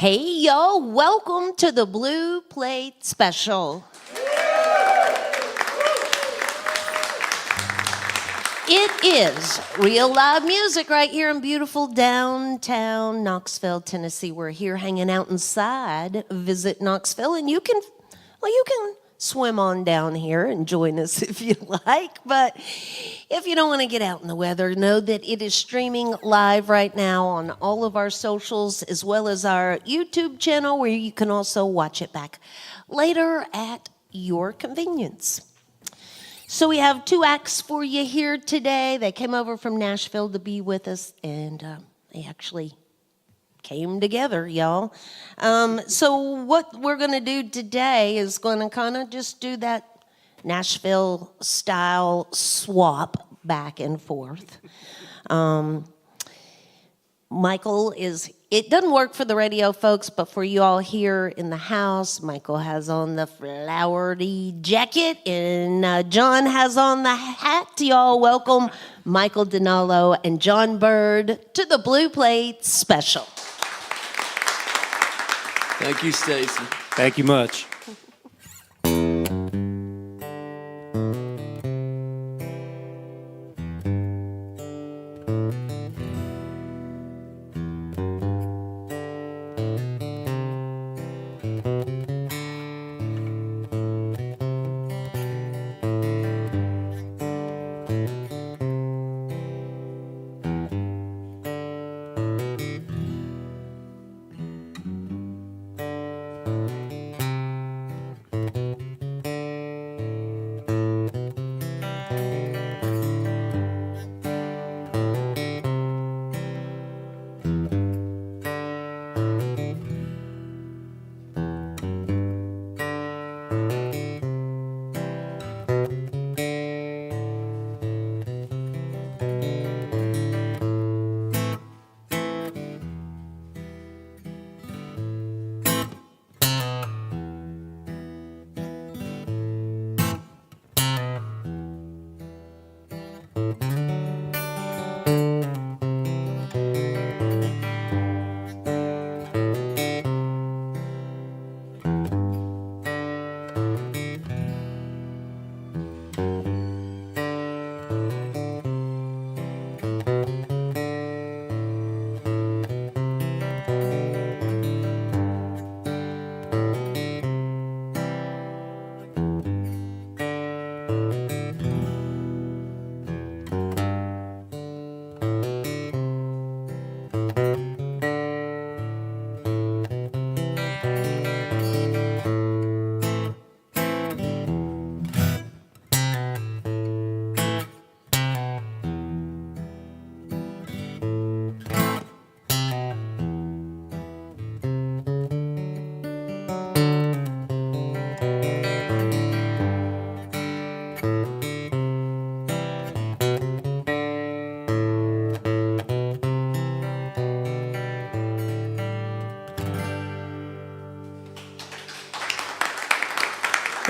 Hey, y'all, welcome to the Blue Plate Special. It is real live music right here in beautiful downtown Knoxville, Tennessee. We're here hanging out inside Visit Knoxville, and you can swim on down here and join us if you like. But if you don't want to get out in the weather, know that it is streaming live right now on all of our socials, as well as our YouTube channel, where you can also watch it back later at your convenience. So we have two acts for you here today. They came over from Nashville to be with us, and they actually came together, y'all. So what we're going to do today is going to kind of just do that Nashville style swap back and forth. Michael it doesn't work for the radio folks, but for you all here in the house, Michael has on the flowery jacket and Jon has on the hat. Y'all welcome Michael Dinallo and Jon Byrd to the Blue Plate Special. Thank you, Stacy. Thank you much.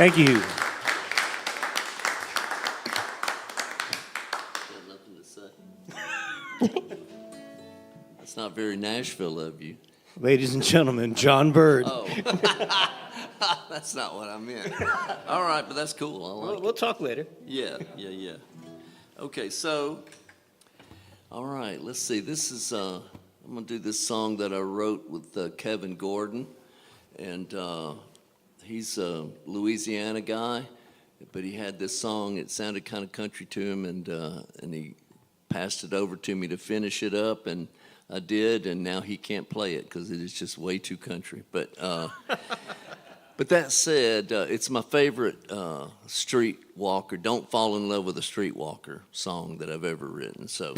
Thank you. Got nothing to say. That's not very Nashville of you. Ladies and gentlemen, Jon Byrd. Oh. That's not what I meant. All right, but that's cool. I like We'll talk later. Yeah. Okay, so, all right, let's see. This is, I'm going to do this song that I wrote with Kevin Gordon, and he's a Louisiana guy, but he had this song. It sounded kind of country to him, and he passed it over to me to finish it up, and I did, and now he can't play it because it is just way too country. But that said, it's my favorite streetwalker, Don't Fall in Love with a Streetwalker song that I've ever written. So.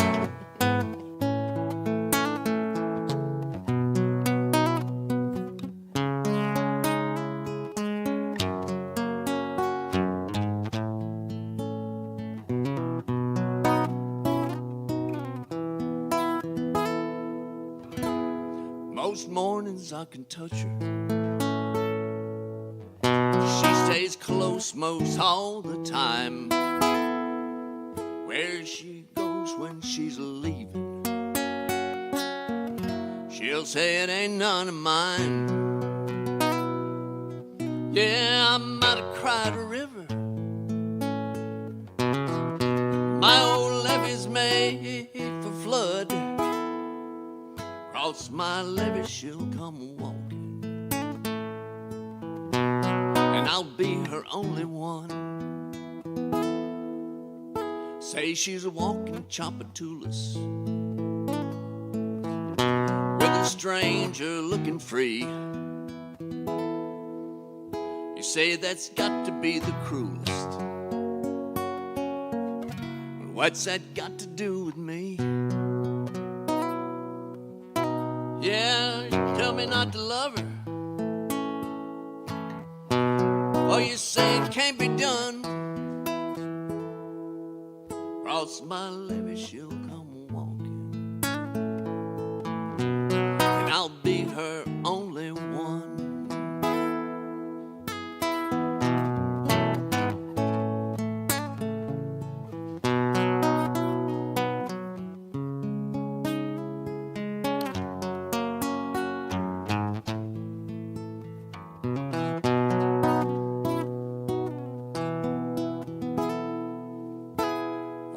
Most mornings I can touch her. She stays close most all the time. Where she goes when she's leaving, she'll say it ain't none of mine. Yeah, I might have cried a river. My old levee's made for flood. Cross my levee, she'll come walking, and I'll be her only one. Say she's a walking Choppatulas, with a stranger looking free. You say that's got to be the cruelest. Well, what's that got to do with me? Yeah, you tell me not to love her. Oh, you say it can't be done. Cross my levee, she'll come walking, and I'll be her only one.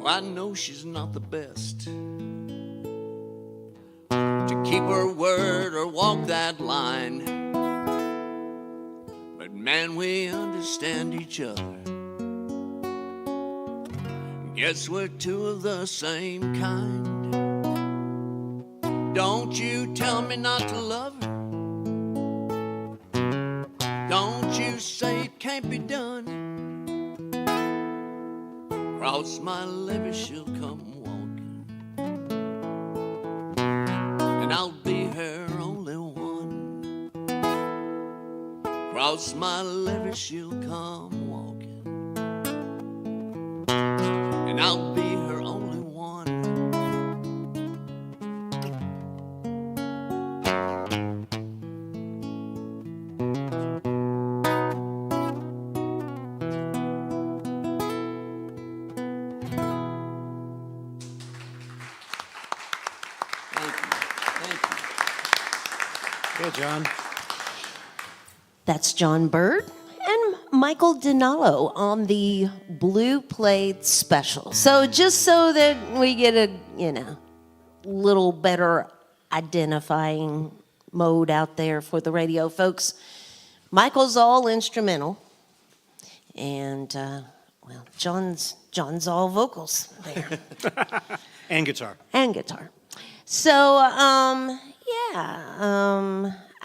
I know she's not the best to keep her word or walk that line, but man, we understand each other. Guess we're two of the same kind. Don't you tell me not to love her. Don't you say it can't be done. Cross my levee, she'll come walking, and I'll be her only one. Cross my levee, she'll come walking, and I'll be her only one. Yeah, John. That's Jon Byrd and Michael Dinallo on the Blue Plate Special. So just so that we get a, little better identifying mode out there for the radio folks, Michael's all instrumental, and John's all vocals there. And guitar. And guitar. So,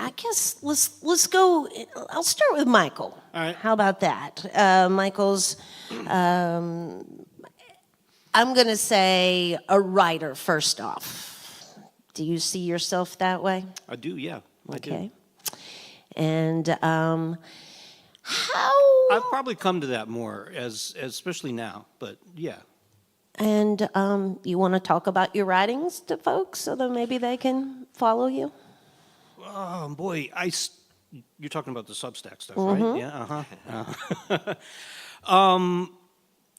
I guess let's go. I'll start with Michael. All right. How about that? Michael's, I'm going to say a writer first off. Do you see yourself that way? I do, yeah. Okay. And how? I've probably come to that more, especially now, but yeah. And you want to talk about your writings to folks so that maybe they can follow you? Oh, boy. You're talking about the Substack stuff, right? Yeah,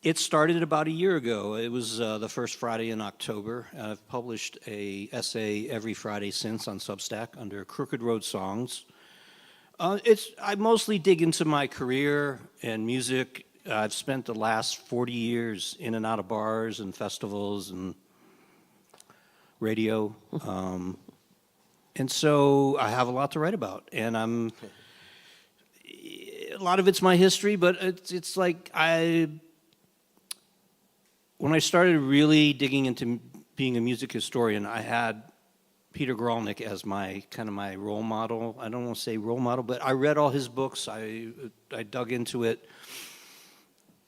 It started about a year ago. It was the first Friday in October. I've published a essay every Friday since on Substack under Crooked Road Songs. I mostly dig into my career and music. I've spent the last 40 years in and out of bars and festivals and radio. And so I have a lot to write about. And a lot of it's my history, but it's like when I started really digging into being a music historian, I had Peter Grolnick as my role model. I don't want to say role model, but I read all his books. I dug into it.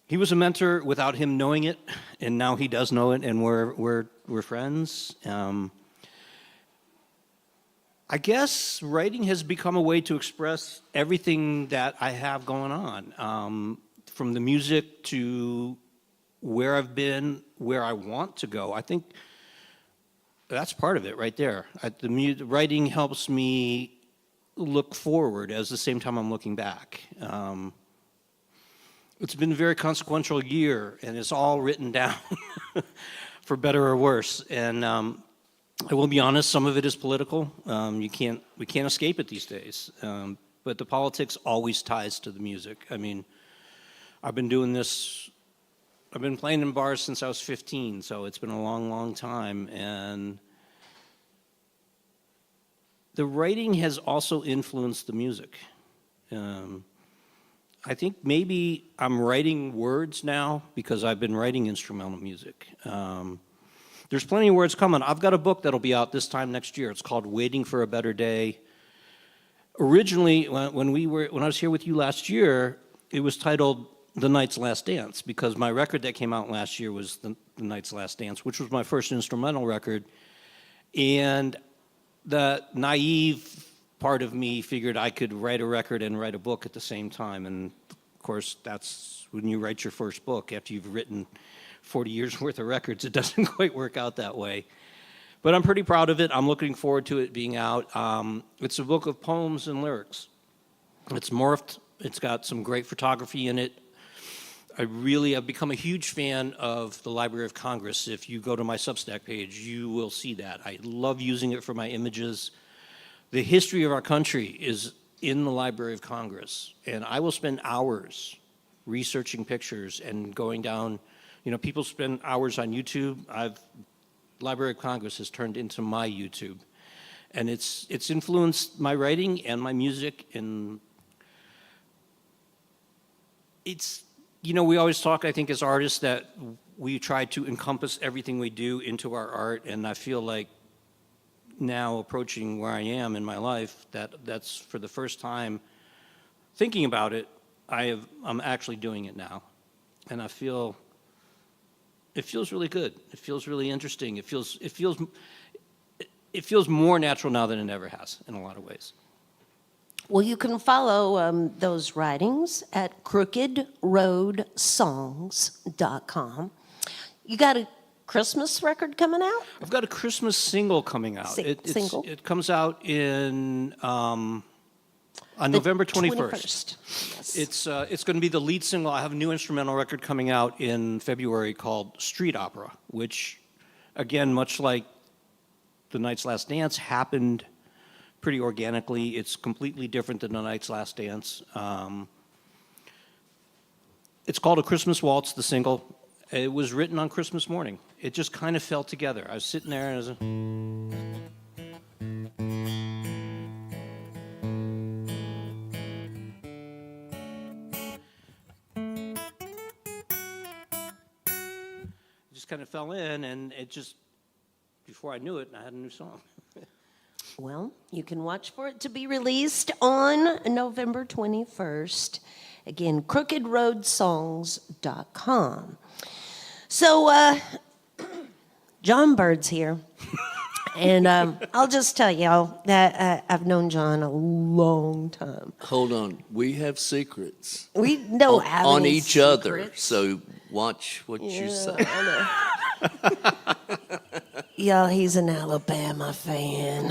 He was a mentor without him knowing it, and now he does know it, and we're friends. I guess writing has become a way to express everything that I have going on, from the music to where I've been, where I want to go. I think that's part of it right there. Writing helps me look forward at the same time I'm looking back. It's been a very consequential year, and it's all written down for better or worse. And I will be honest, some of it is political. We can't escape it these days. But the politics always ties to the music. I mean, I've been playing in bars since I was 15, so it's been a long, long time. And the writing has also influenced the music. I think maybe I'm writing words now because I've been writing instrumental music. There's plenty of words coming. I've got a book that'll be out this time next year. It's called Waiting for a Better Day. Originally, when I was here with you last year, it was titled The Night's Last Dance, because my record that came out last year was The Night's Last Dance, which was my first instrumental record. And the naive part of me figured I could write a record and write a book at the same time. And of course, that's when you write your first book after you've written 40 years worth of records. It doesn't quite work out that way. But I'm pretty proud of it. I'm looking forward to it being out. It's a book of poems and lyrics. It's morphed. It's got some great photography in it. I've become a huge fan of the Library of Congress. If you go to my Substack page, you will see that. I love using it for my images. The history of our country is in the Library of Congress, and I will spend hours researching pictures and going down. People spend hours on YouTube. Library of Congress has turned into my YouTube, and it's influenced my writing and my music. And we always talk, I think, as artists, that we try to encompass everything we do into our art, and I feel like now, approaching where I am in my life, that's for the first time thinking about it, I'm actually doing it now, and it feels really good. It feels really interesting. It feels more natural now than it ever has in a lot of ways. Well, you can follow those writings at crookedroadsongs.com. You got a Christmas record coming out? I've got a Christmas single coming out. Single? It comes out on November 21st. Yes. It's going to be the lead single. I have a new instrumental record coming out in February called Street Opera, which, again, much like The Night's Last Dance, happened pretty organically. It's completely different than The Night's Last Dance. It's called A Christmas Waltz, the single. It was written on Christmas morning. It just kind of fell together. I was sitting there and just kind of fell in, and it just, before I knew it, I had a new song. Well, you can watch for it to be released on November 21st. Again, crookedroadsongs.com. So, Jon Byrd's here. And I'll just tell y'all that I've known Jon a long time. Hold on. We have secrets. We don't have on any each other. secrets. So watch what you say. I know. Y'all, he's an Alabama fan.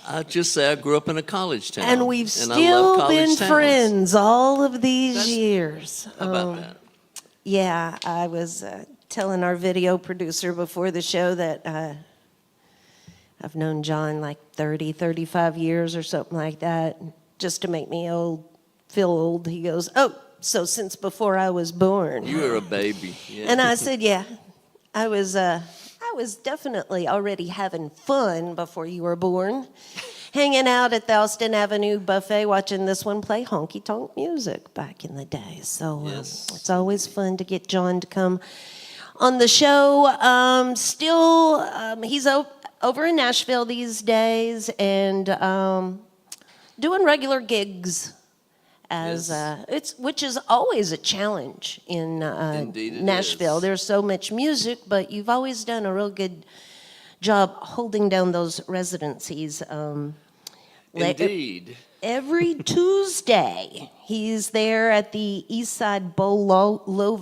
I just say I grew up in a college town. And we've I still love been college towns. friends all of these years. How about that? Yeah, I was telling our video producer before the show that I've known Jon like 30, 35 years or something like that. Just to make me feel old, he goes, "Oh, so since before I was born." You were a baby. Yeah. And I said, "Yeah, I was definitely already having fun before you were born, hanging out at the Austin Avenue buffet, watching this one play honky-tonk music back in the day." So Yes. it's always fun to get Jon to come on the show. He's over in Nashville these days and doing regular gigs. Which is always a challenge in Indeed it Nashville. is. There's so much music, but you've always done a real good job holding down those residencies. Indeed. Every Tuesday, he's there at the East Side Bowl Low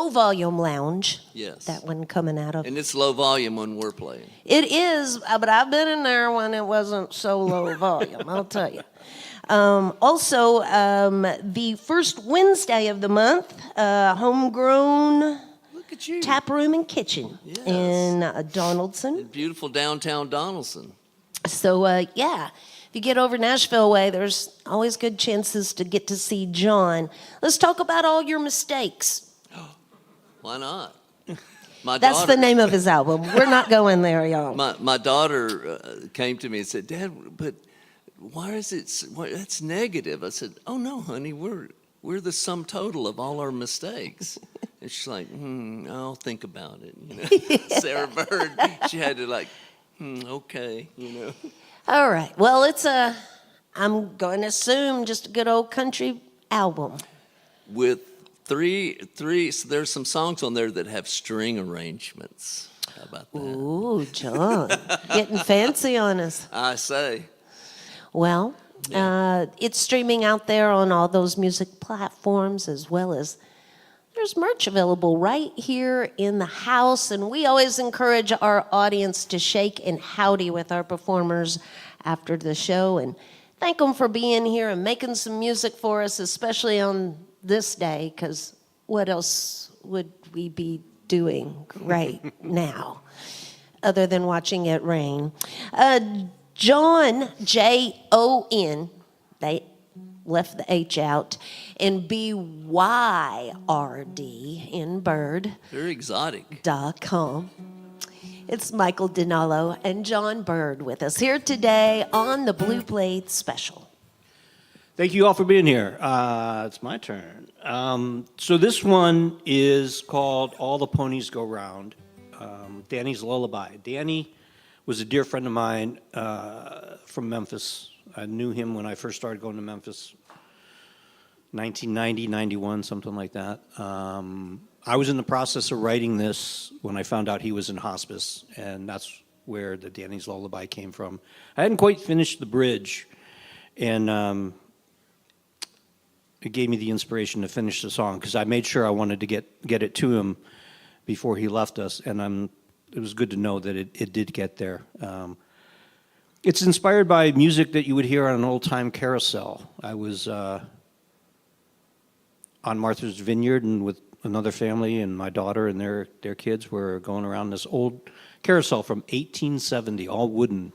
Volume Lounge. Yes. That one coming out of. And it's low volume when we're playing. It is, but I've been in there when it wasn't so low volume, I'll tell you. Also, the first Wednesday of the month, Homegrown at you. Tap Room and Kitchen Yes. in Donaldson. Beautiful downtown Donaldson. So, yeah, if you get over Nashville way, there's always good chances to get to see Jon. Let's talk about all your mistakes. Why not? My That's daughter, the name of his album. We're not going there, y'all. My daughter came to me and said, "Dad, but why is it? That's negative." I said, "Oh no, honey, we're the sum total of all our mistakes." And she's like, "I'll think about it." You know, Sarah Byrd. She had to like, okay, you know. All right. Well, it's I'm going to assume just a good old country album. With three. So there's some songs on there that have string arrangements. How about that? Ooh, Jon, getting fancy on us. I say. Well, it's streaming out there on all those music platforms, as well as there's merch available right here in the house. And we always encourage our audience to shake and howdy with our performers after the show and thank them for being here and making some music for us, especially on this day, because what else would we be doing right now other than watching it rain? Jon, Jon, they left the H out, and BYRD in Very exotic. Bird.com. It's Michael Dinallo and Jon Byrd with us here today on the Blue Blade Special. Thank you all for being here. It's my turn. So this one is called All the Ponies Go Round, Danny's Lullaby. Danny was a dear friend of mine from Memphis. I knew him when I first started going to Memphis, 1990, 91, something like that. I was in the process of writing this when I found out he was in hospice, and that's where the Danny's Lullaby came from. I hadn't quite finished the bridge, and it gave me the inspiration to finish the song because I made sure I wanted to get it to him before he left us, and it was good to know that it did get there. It's inspired by music that you would hear on an old-time carousel. I was on Martha's Vineyard and with another family, and my daughter and their kids were going around this old carousel from 1870, all wooden.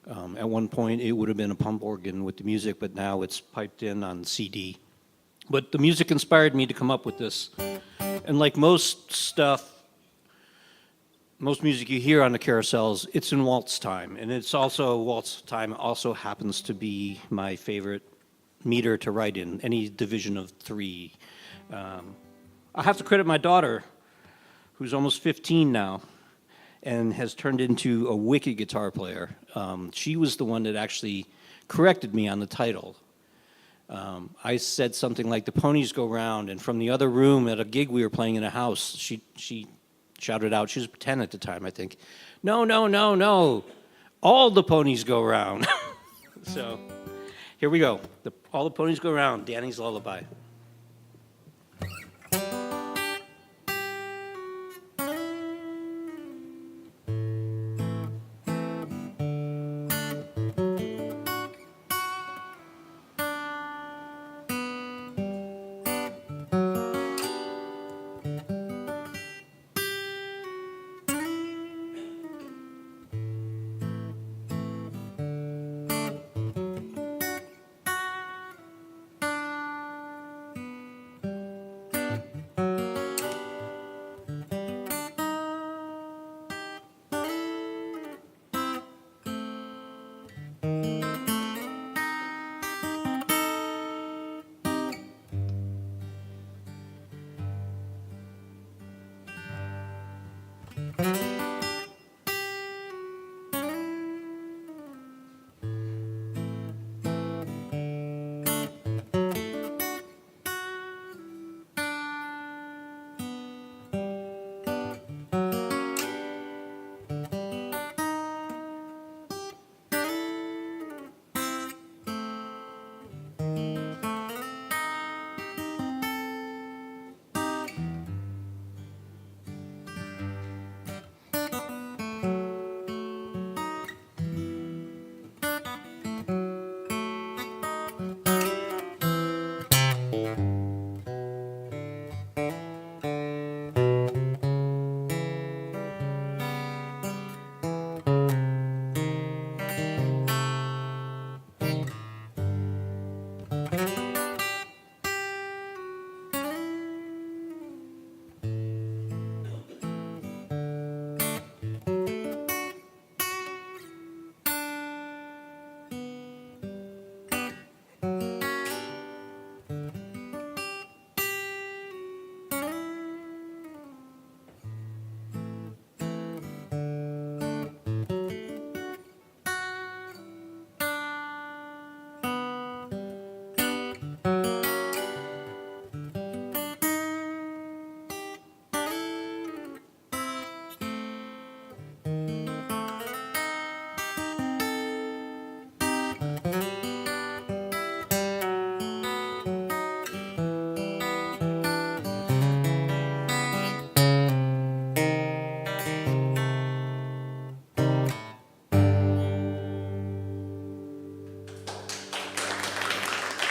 At one point, it would have been a pump organ with the music, but now it's piped in on CD. But the music inspired me to come up with this. And like most music you hear on the carousels, it's in waltz time. And it's also, waltz time also happens to be my favorite meter to write in, any division of 3. I have to credit my daughter, who's almost 15 now, and has turned into a wicked guitar player. She was the one that actually corrected me on the title. I said something like, "The ponies go round," and from the other room at a gig we were playing in a house, she shouted out, she was 10 at the time, I think, "No, no, no, no, all the ponies go round." So here we go. All the ponies go round, Danny's Lullaby.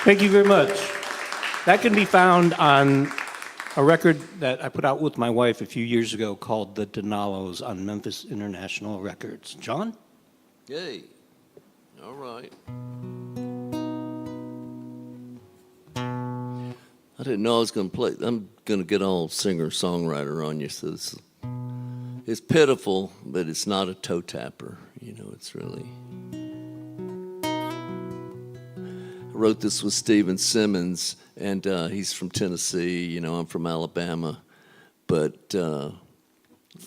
Thank you very much. That can be found on a record that I put out with my wife a few years ago called The Dinallos on Memphis International Records. John? Yay. All right. I didn't know I was going to play. I'm going to get all singer-songwriter on you, so it's pitiful, but it's not a toe tapper. You know, it's really... I wrote this with Stephen Simmons, and he's from Tennessee. You know, I'm from Alabama. But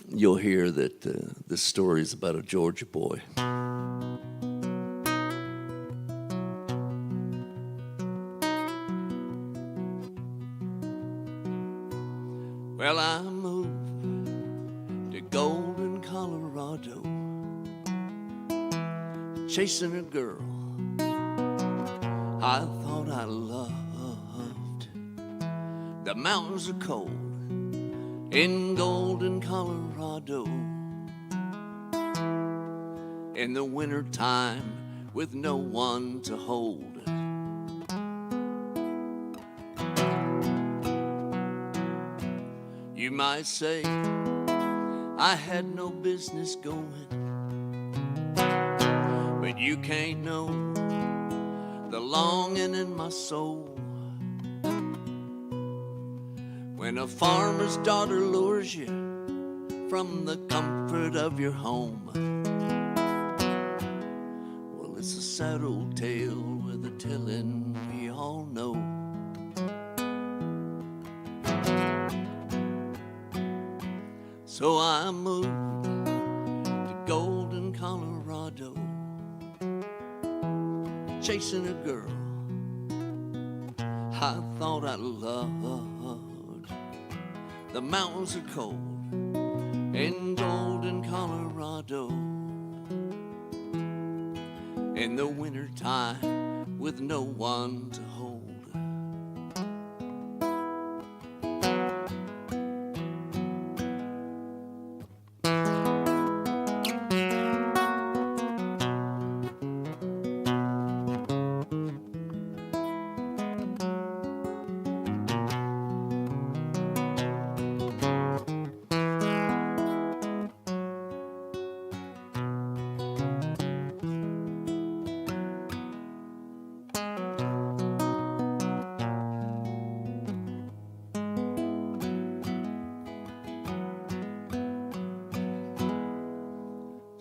you'll hear that this story is about a Georgia boy. Well, I moved to Golden, Colorado, chasing a girl I thought I loved. The mountains are cold in Golden, Colorado, in the winter time with no one to hold. You might say I had no business going, but you can't know the longing in my soul when a farmer's daughter lures you from the comfort of your home. Well, it's a sad old tale with a telling we all know. So I moved to Golden, Colorado, chasing a girl I thought I loved. The mountains are cold in Golden, Colorado, in the winter time with no one to hold.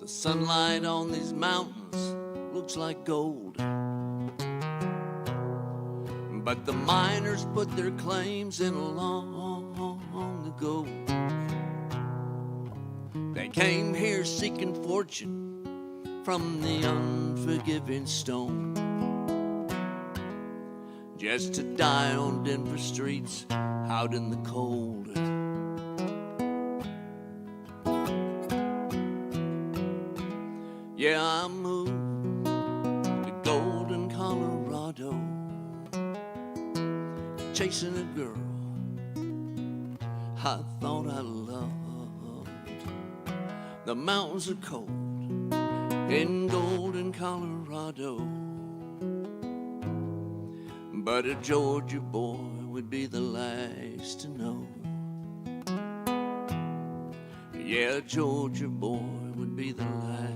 Sunlight on these mountains looks like gold, but the miners put their claims in long ago. They came here seeking fortune from the unforgiving stone, just to die on Denver streets out in the cold. Yeah, I moved to Golden, Colorado, chasing a girl I thought I loved. The mountains are cold in Golden, Colorado, but a Georgia boy would be the last to know. Yeah, a Georgia boy would be the last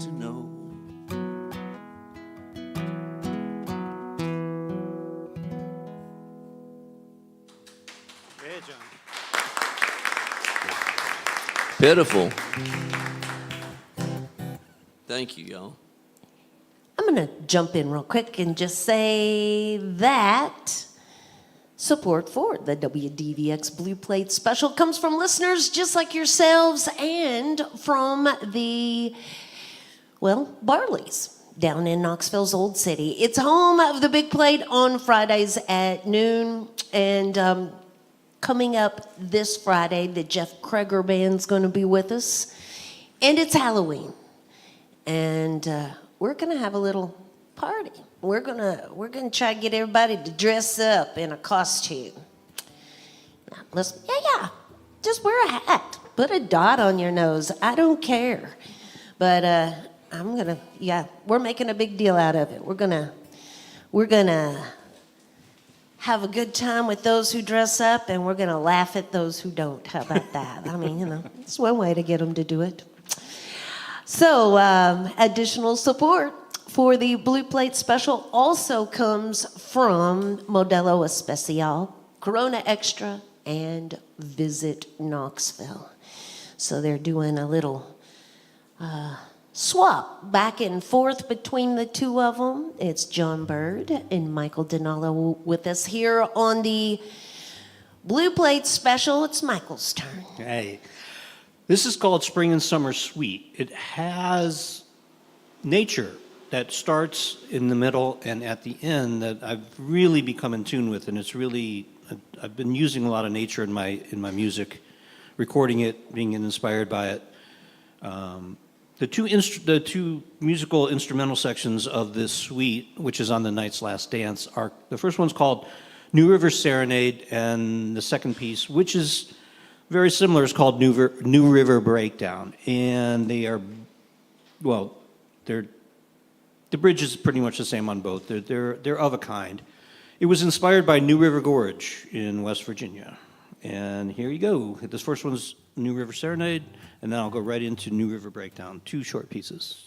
to know. Hey, John. Pitiful. Thank you, y'all. I'm going to jump in real quick and just say that support for the WDVX Blue Plate Special comes from listeners just like yourselves and from the, Barleys down in Knoxville's Old City. It's home of the Big Plate on Fridays at noon. And coming up this Friday, the Jeff Kreger Band's going to be with us. And it's Halloween. And we're going to have a little party. We're gonna try to get everybody to dress up in a costume. Now, just wear a hat, put a dot on your nose. I don't care, but we're making a big deal out of it. We're gonna We're going to have a good time with those who dress up, and we're going to laugh at those who don't. How about that? I mean, it's one way to get them to do it. So, additional support for the Blue Plate Special also comes from Modelo Especial, Corona Extra, and Visit Knoxville. So they're doing a little swap back and forth between the two of them. It's Jon Byrd and Michael Dinallo with us here on the Blue Plate Special. It's Michael's turn. Hey, this is called Spring and Summer Suite. It has nature that starts in the middle and at the end that I've really become in tune with, and it's really, I've been using a lot of nature in my music, recording it, being inspired by it. The two musical instrumental sections of this suite, which is on the Night's Last Dance, are, the first one's called New River Serenade, and the second piece, which is very similar, is called New River Breakdown. And they are, well, the bridge is pretty much the same on both. They're of a kind. It was inspired by New River Gorge in West Virginia. And here you go. This first one's New River Serenade, and then I'll go right into New River Breakdown, 2 short pieces.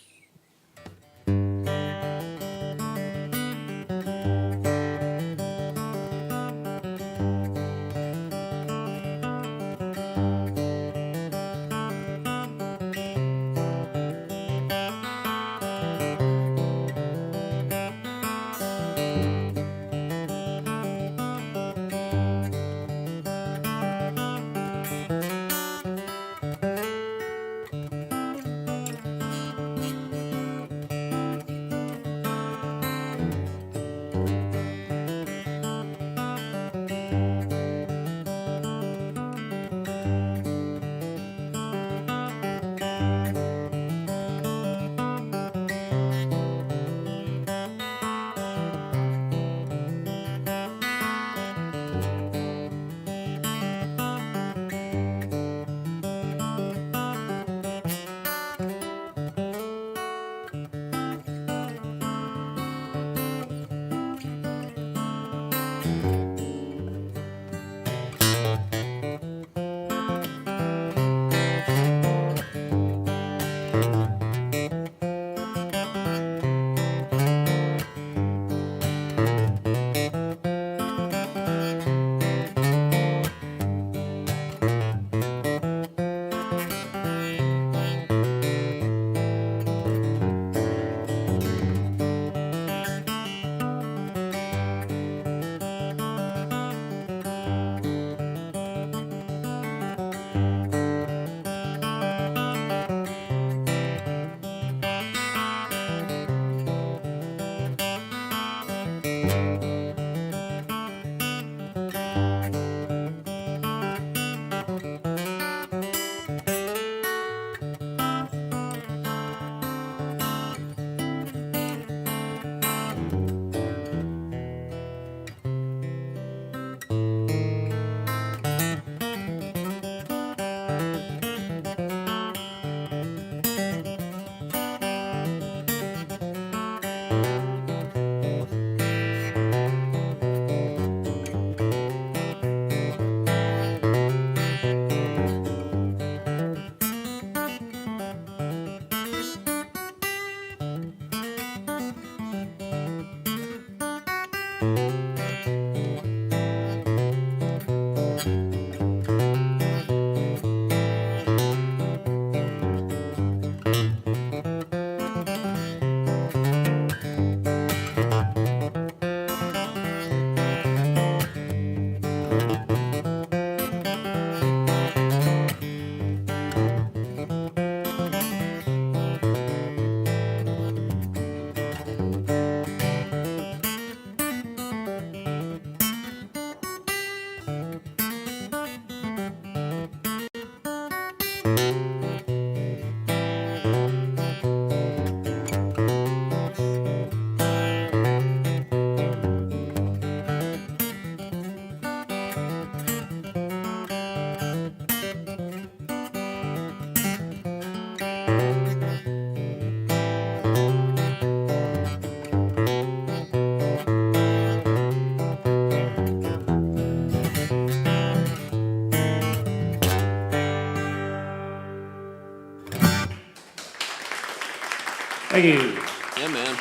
Thank you. Yeah, man.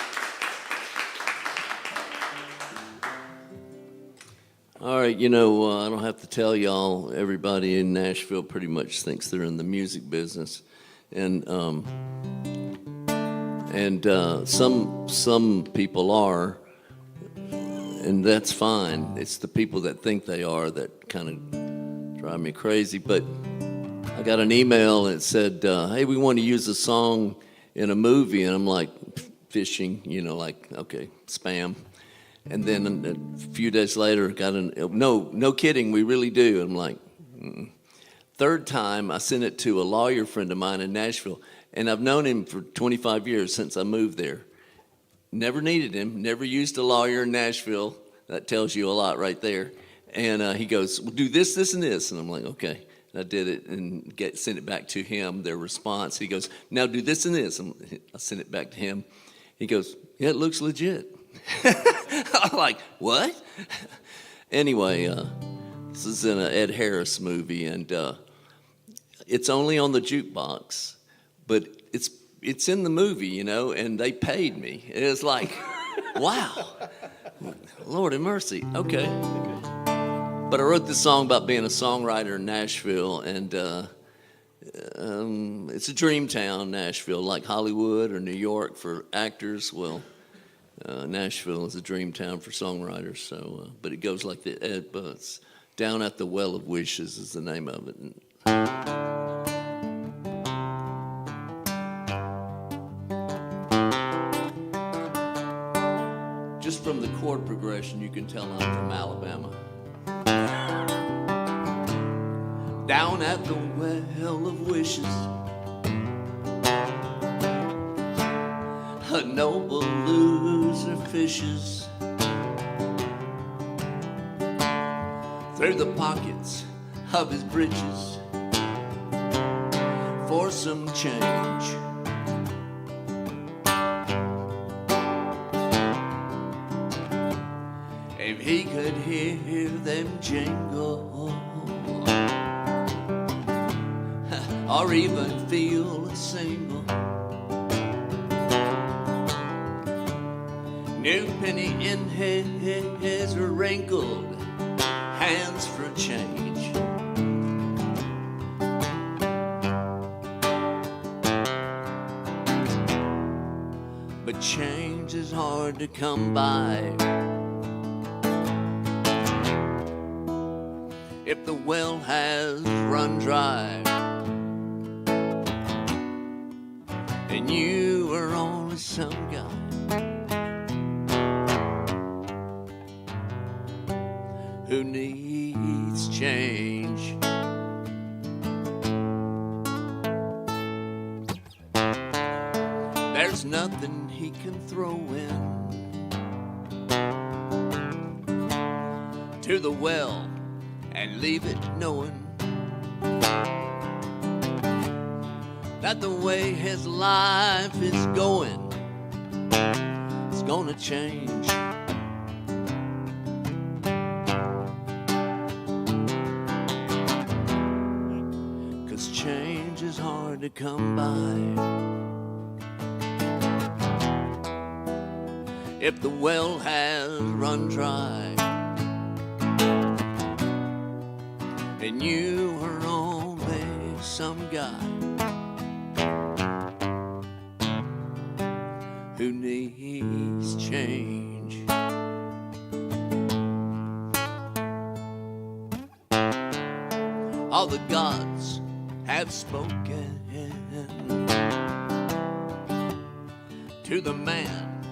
All right, I don't have to tell y'all, everybody in Nashville pretty much thinks they're in the music business. And some people are, and that's fine. It's the people that think they are that kind of drive me crazy. But I got an email that said, hey, we want to use a song in a movie. And I'm like, fishing, okay, spam. And then a few days later, got no kidding, we really do. I'm like, Third time, I sent it to a lawyer friend of mine in Nashville. And I've known him for 25 years since I moved there. Never needed him, never used a lawyer in Nashville. That tells you a lot right there. And he goes, well, do this, this, and this. And I'm like, okay. And I did it and sent it back to him, their response. He goes, now do this and this. And I sent it back to him. He goes, yeah, it looks legit. I'm like, what? Anyway, this is in an Ed Harris movie, and it's only on the jukebox, but it's in the movie, and they paid me. It was like, wow, Lord have mercy. Okay. But I wrote this song about being a songwriter in Nashville, and it's a dream town, Nashville, like Hollywood or New York for actors. Well, Nashville is a dream town for songwriters. So, but it goes like it's Down at the Well of Wishes is the name of it. Just from the chord progression, you can tell I'm from Alabama. Down at the well of wishes, a noble loser fishes through the pockets of his breeches for some change. If he could hear them jingle, or even feel a single new penny in his wrinkled hands for change. But change is hard to come by if the well has run dry and you are only some guy who needs change. There's nothing he can throw in to the well and leave it knowing that the way his life is going, it's gonna change. 'Cause change is hard to come by if the well has run dry and you are only some guy who needs change. All the gods have spoken to the man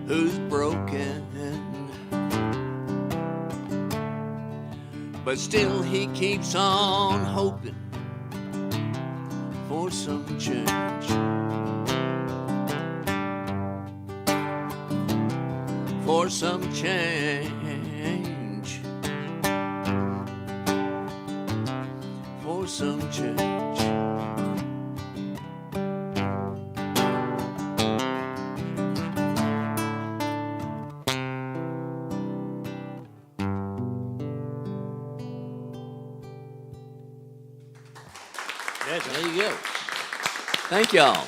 who's broken, but still he keeps on hoping for some change. For some change. For some change. There you go. Thank y'all.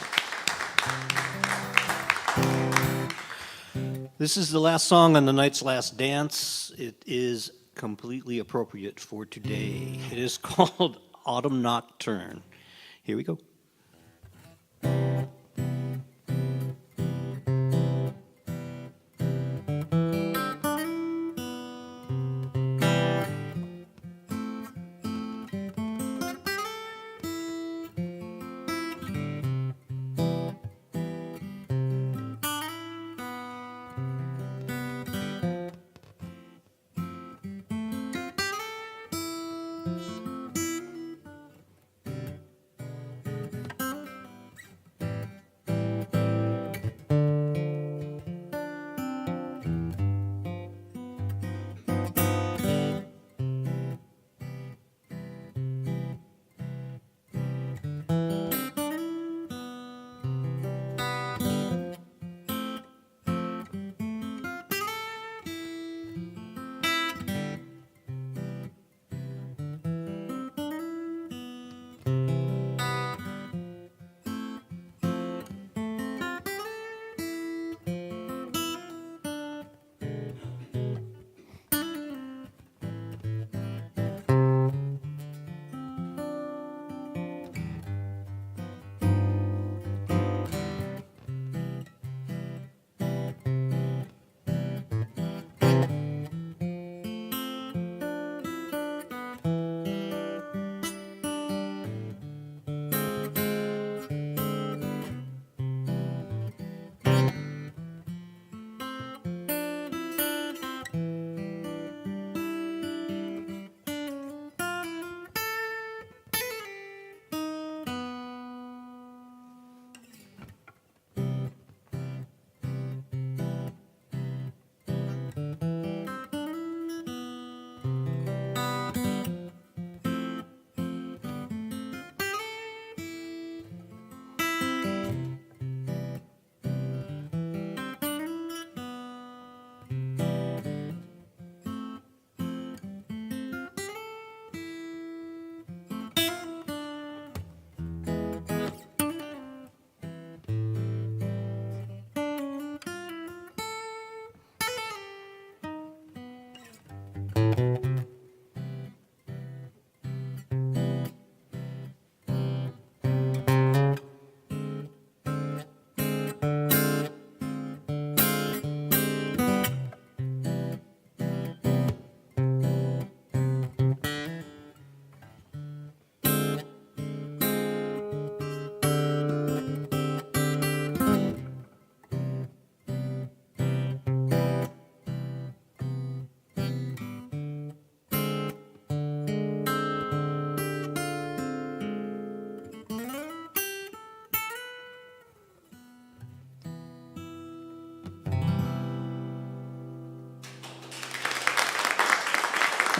This is the last song on the night's last dance. It is completely appropriate for today. It is called Autumn Nocturne. Here we go.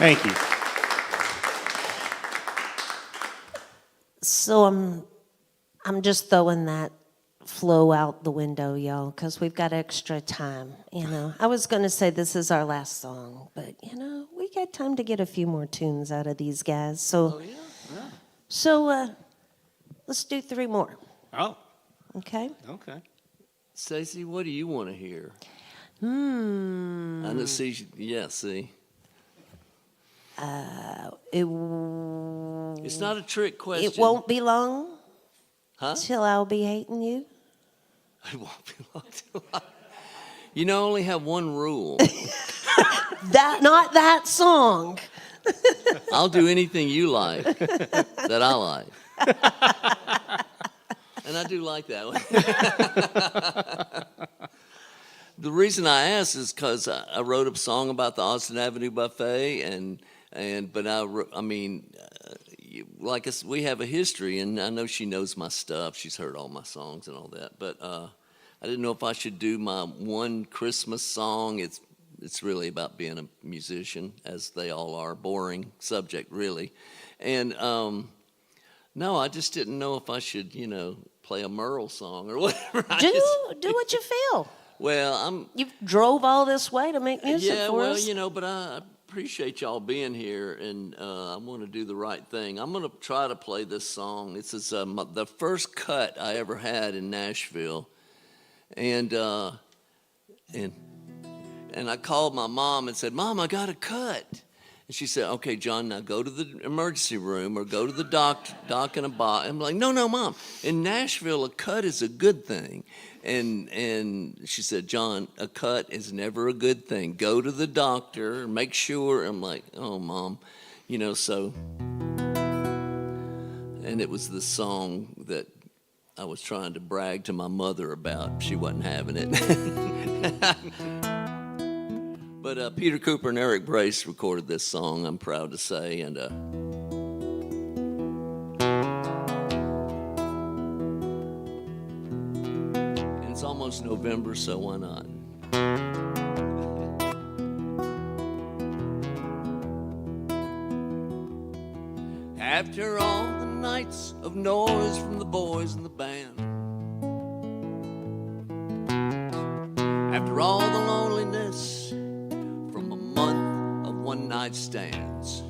Thank you. So I'm just throwing that flow out the window, y'all, because we've got extra time. I was going to say this is our last song, but we got time to get a few more tunes out of these guys. So, let's do 3 more. Oh, Okay. okay. Stacey, what do you want to hear? I Hmm. know. See, yeah. See, it's not a trick question. It won't be long Huh? till I'll be hating you. It won't be long till I only have one rule. Not that song. I'll do anything you like that I like. And I do like that one. The reason I asked is because I wrote a song about the Austin Avenue Buffet, like we have a history, and I know she knows my stuff. She's heard all my songs and all that, but I didn't know if I should do my one Christmas song. It's really about being a musician, as they all are. Boring subject, really. And no, I just didn't know if I should, play a Merle song or whatever. Do what you feel. Well, You drove all this way to make music for us. but I appreciate y'all being here, and I want to do the right thing. I'm going to try to play this song. This is the first cut I ever had in Nashville, and And I called my mom and said, Mom, I got a cut. And she said, okay, John, now go to the emergency room or go to the doc in a box. I'm like, no, Mom. In Nashville, a cut is a good thing. And she said, John, a cut is never a good thing. Go to the doctor, make sure. I'm like, oh, Mom. You know, so. And it was the song that I was trying to brag to my mother about. She wasn't having it. But Peter Cooper and Eric Brace recorded this song, I'm proud to say, and it's almost November, so why not? After all the nights of noise from the boys in the band, after all the loneliness from a month of one-night stands,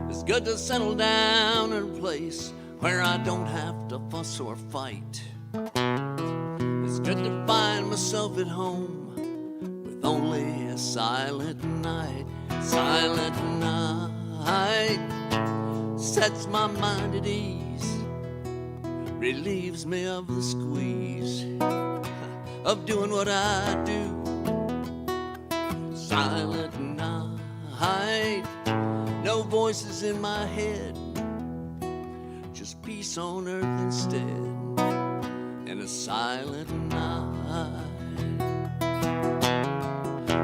it's good to settle down in a place where I don't have to fuss or fight. It's good to find myself at home with only a silent night. Silent night sets my mind at ease, relieves me of the squeeze of doing what I do. Silent night, no voices in my head, just peace on earth instead, and a silent night.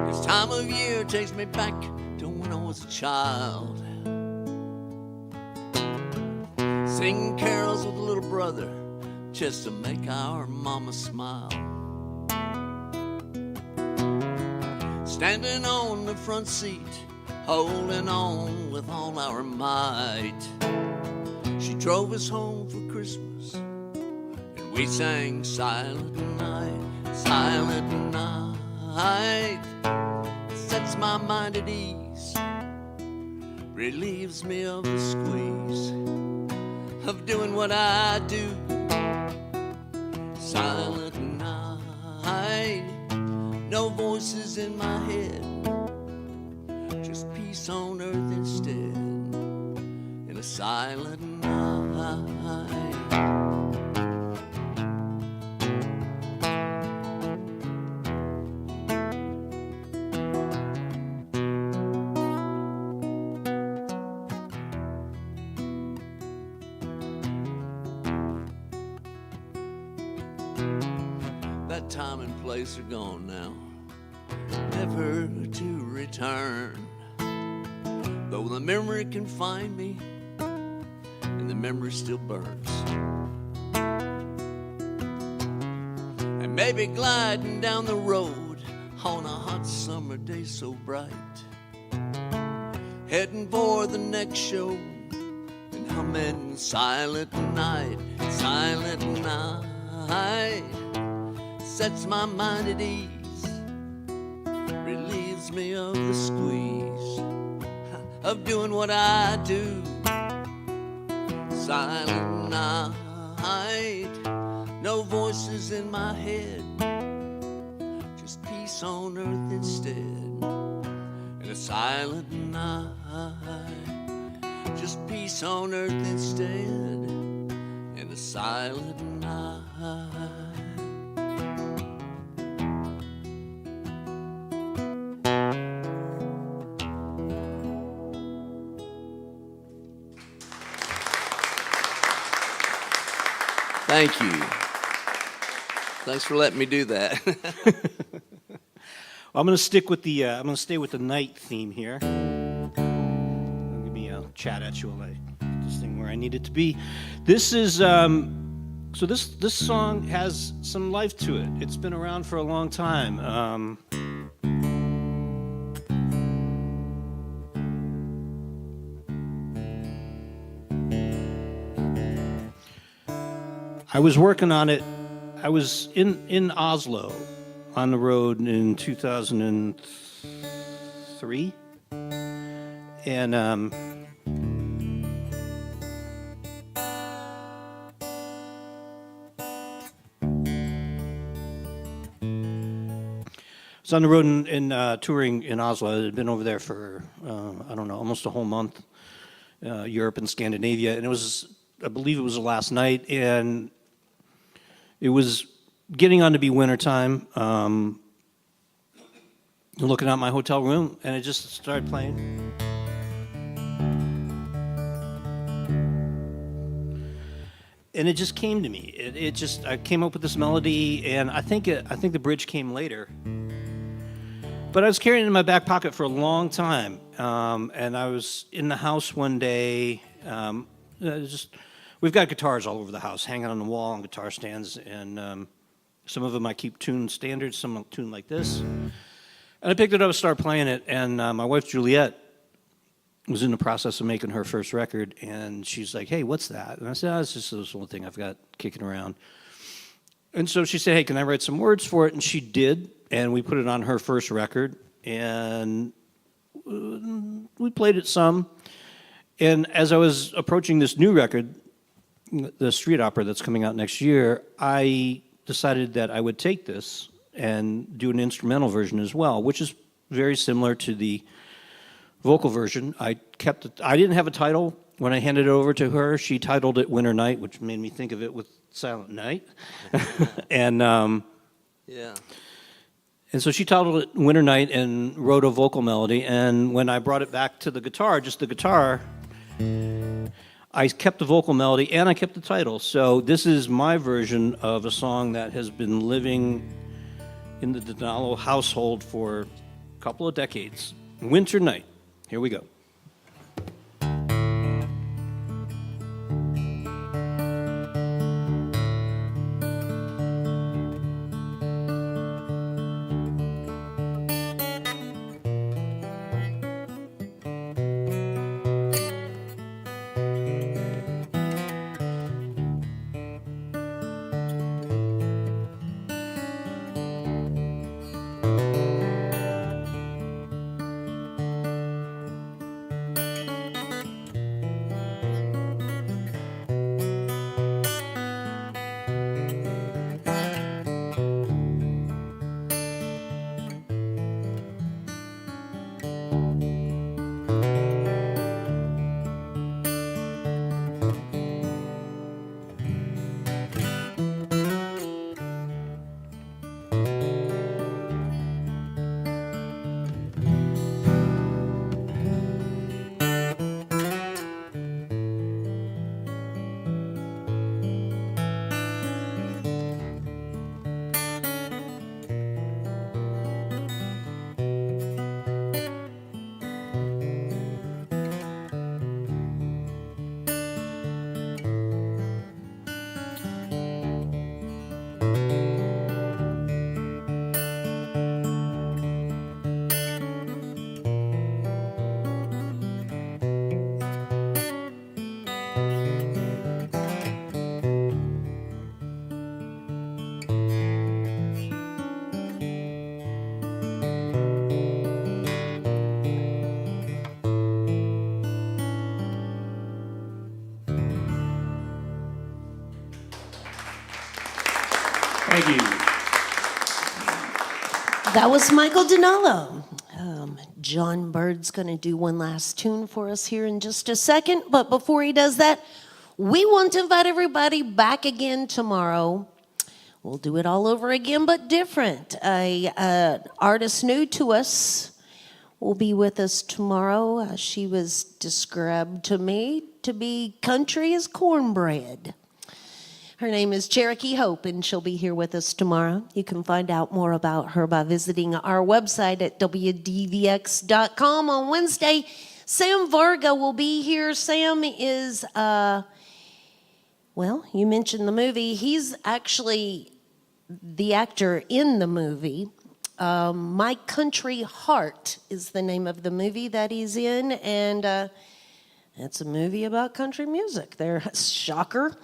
This time of year takes me back to when I was a child, singing carols with a little brother just to make our mama smile. Standing on the front seat, holding on with all our might. She drove us home for Christmas, and we sang Silent Night, Silent Night. Sets my mind at ease, relieves me of the squeeze of doing what I do. Silent night, no voices in my head, just peace on earth instead, in a silent night. That time and place are gone now, never to return. Though the memory can find me, and the memory still burns. And maybe gliding down the road on a hot summer day so bright, heading for the next show and humming Silent Night, Silent Night. Sets my mind at ease, relieves me of the squeeze of doing what I do. Silent night, no voices in my head, just peace on earth instead, and a silent night, just peace on earth instead, and a silent night. Thank you. Thanks for letting me do that. I'm going to stick with the. I'm going to stay with the night theme here. Let me chat at you while I get this thing where I need it to be. This is. So this song has some life to it. It's been around for a long time. I was working on it. I was in Oslo on the road in 2003. And was on the road touring in Oslo. I had been over there for, I don't know, almost a whole month, Europe and Scandinavia. And I believe it was the last night, and it was getting on to be wintertime. Looking out my hotel room, and it just started playing. And it just came to me. I came up with this melody, and I think the bridge came later. But I was carrying it in my back pocket for a long time, and I was in the house one day. We've got guitars all over the house, hanging on the wall on guitar stands, and some of them I keep tuned standard, some are tuned like this. And I picked it up and started playing it, and my wife Juliet was in the process of making her first record, and she's like, "Hey, what's that?" And I said, "It's just this little thing I've got kicking around." And so she said, "Hey, can I write some words for it?" And she did, and we put it on her first record, and we played it some. And as I was approaching this new record, the street opera that's coming out next year, I decided that I would take this and do an instrumental version as well, which is very similar to the vocal version. I didn't have a title when I handed it over to her. She titled it Winter Night, which made me think of it with Silent Night. And Yeah. and so she titled it Winter Night and wrote a vocal melody. And when I brought it back to the guitar, just the guitar, I kept the vocal melody and I kept the title. So this is my version of a song that has been living in the Dinallo household for a couple of decades. Winter Night. Here we go. Thank you. That was Michael Dinallo. Jon Byrd's going to do one last tune for us here in just a second. But before he does that, we want to invite everybody back again tomorrow. We'll do it all over again, but different. An artist new to us will be with us tomorrow. She was described to me to be country as cornbread. Her name is Cherokee Hope, and she'll be here with us tomorrow. You can find out more about her by visiting our website at WDVX.com. On Wednesday, Sam Varga will be here. Sam is, well, you mentioned the movie. He's actually the actor in the movie. My Country Heart is the name of the movie that he's in, and it's a movie about country music. There, shocker.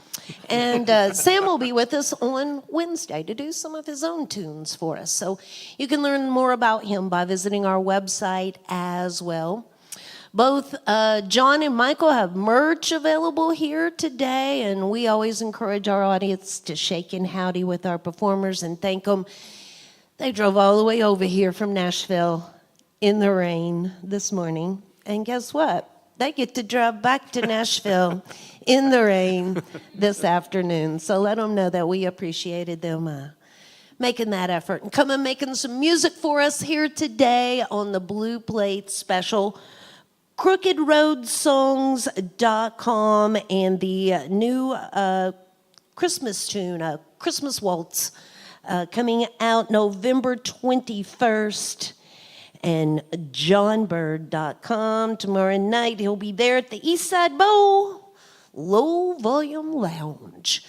And Sam will be with us on Wednesday to do some of his own tunes for us. So you can learn more about him by visiting our website as well. Both John and Michael have merch available here today, and we always encourage our audience to shake and howdy with our performers and thank them. They drove all the way over here from Nashville in the rain this morning. And guess what? They get to drive back to Nashville in the rain this afternoon. So let them know that we appreciated them making that effort and coming making some music for us here today on the Blue Plate Special. CrookedRoadSongs.com and the new Christmas tune, Christmas Waltz, coming out November 21st. And JonByrd.com tomorrow night. He'll be there at the Eastside Bowl Low Volume Lounge.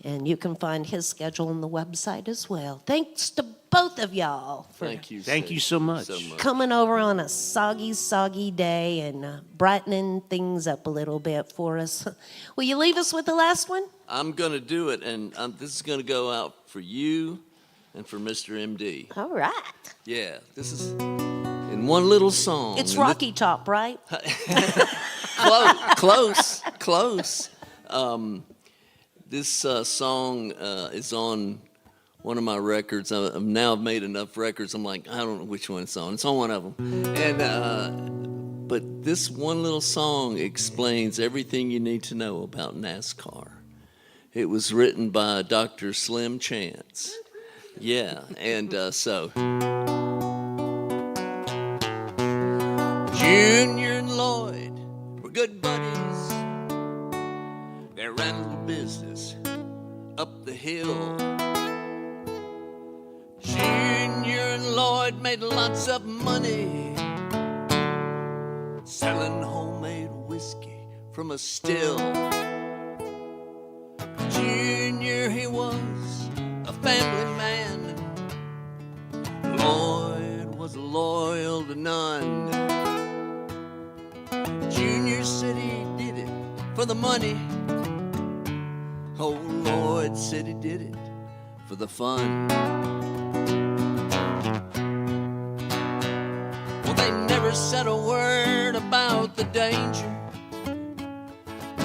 And you can find his schedule on the website as well. Thanks to both of y'all for Thank you. Thank you so much. coming over on a soggy day and brightening things up a little bit for us. Will you leave us with the last one? I'm going to do it, and this is going to go out for you and for Mr. MD. All right. Yeah, this is in one little song. It's And Rocky Top, right? Close. This song is on one of my records. I've now made enough records. I'm like, I don't know which one it's on. It's on one of them. And but this one little song explains everything you need to know about NASCAR. It was written by Dr. Slim Chance. Yeah, and so Junior and Lloyd were good buddies. They ran a little business up the hill. Junior and Lloyd made lots of money selling homemade whiskey from a still. Junior, he was a family man. Lloyd was loyal to none. Junior said he did it for the money. Oh, Lloyd said he did it for the fun. Well, they never said a word about the danger.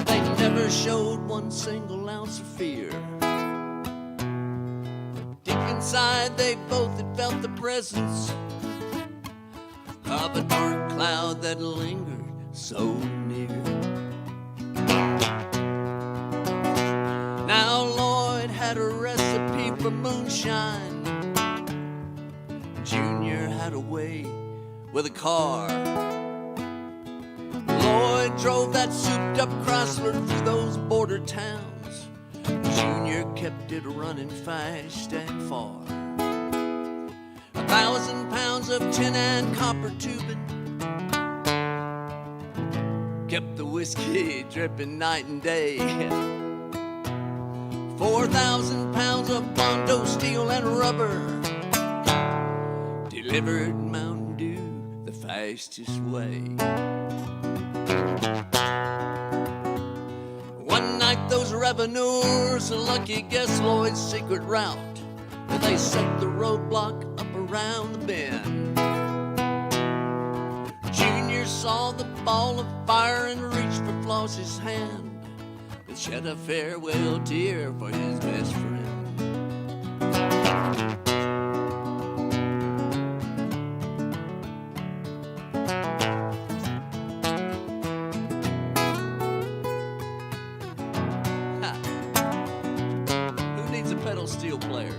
They never showed one single ounce of fear. Deep inside, they both had felt the presence of a dark cloud that lingered so near. Now Lloyd had a recipe for moonshine. Junior had a way with a car. Lloyd drove that souped-up Chrysler through those border towns. Junior kept it running fast and far. 1,000 pounds of tin and copper tubing kept the whiskey dripping night and day. 4,000 pounds of Bondo steel and rubber delivered Mountain Dew the fastest way. One night those revenuers lucky guessed Lloyd's secret route. Well, they set the roadblock up around the bend. Junior saw the ball of fire and reached for Flossie's hand, but shed a farewell tear for his best friend. Who needs a pedal steel player?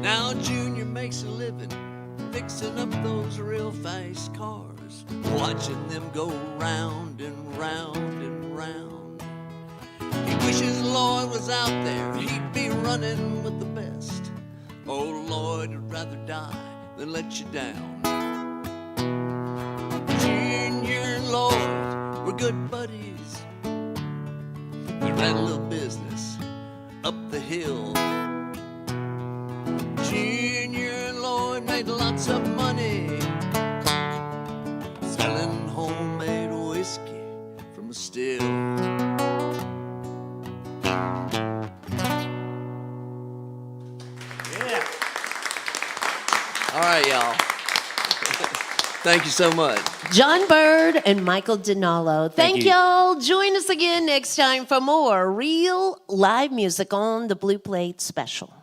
Now Junior makes a living fixing up those real fast cars, watching them go round and round and round. He wishes Lloyd was out there, he'd be running with the best. Oh, Lloyd would rather die than let you down. Junior and Lloyd were good buddies. They ran a little business up the hill. Junior and Lloyd made lots of money selling homemade whiskey from a still. Yeah. All right, y'all. Thank you so much. Jon Byrd and Michael Dinallo. Thank you. y'all. Join us again next time for more real live music on the Blue Plate Special.